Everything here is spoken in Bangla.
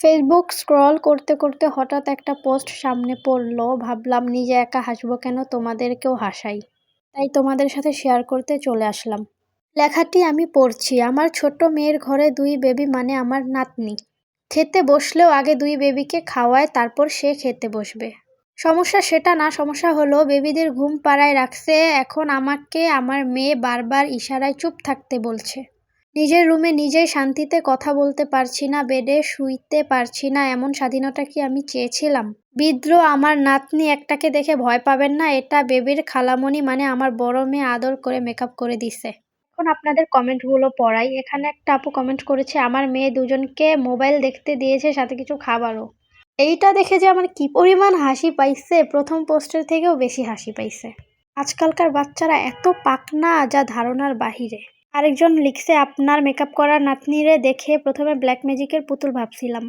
ফেসবুক স্ক্রল করতে করতে হঠাৎ একটা পোস্ট সামনে পড়লো, ভাবলাম নিজে একা হাসবো কেন, তোমাদেরকেও হাসাই। তাই তোমাদের সাথে শেয়ার করতে চলে আসলাম। লেখাটি আমি পড়ছি, আমার ছোট্ট মেয়ের ঘরে 2 বেবি মানে আমার নাতনি। খেতে বসলেও আগে 2 বেবিকে খাওয়ায়, তারপর সে খেতে বসবে। সমস্যা সেটা না, সমস্যা হলো বেবিদের ঘুম পাড়ায় রাখছে, এখন আমাকে আমার মেয়ে বারবার ইশারায় চুপ থাকতে বলছে। নিজের রুমে নিজেই শান্তিতে কথা বলতে পারছি না, বেডে শুইতে পারছি না, এমন স্বাধীনতা কি আমি চেয়েছিলাম? বিদ্রোহ। আমার নাতনি একটাকে দেখে ভয় পাবেন না, এটা বেবির খালামণি মানে আমার বড় মেয়ে, আদর করে মেকআপ করে দিছে। এখন আপনাদের কমেন্টগুলো পড়াই। এখানে একটা আপু কমেন্ট করেছে, আমার মেয়ে দুজনকে মোবাইল দেখতে দিয়েছে, সাথে কিছু খাবারও। এইটা দেখে যে আমার কি পরিমাণ হাসি পাইছে, প্রথম পোস্টের থেকেও বেশি হাসি পাইছে। আজকালকার বাচ্চারা এত পাকনা, যা ধারণার বাহিরে। আরেকজন লিখছে, আপনার মেকআপ করা নাতনিরে দেখে প্রথমে ব্ল্যাক ম্যাজিকের পুতুল ভাবছিলাম।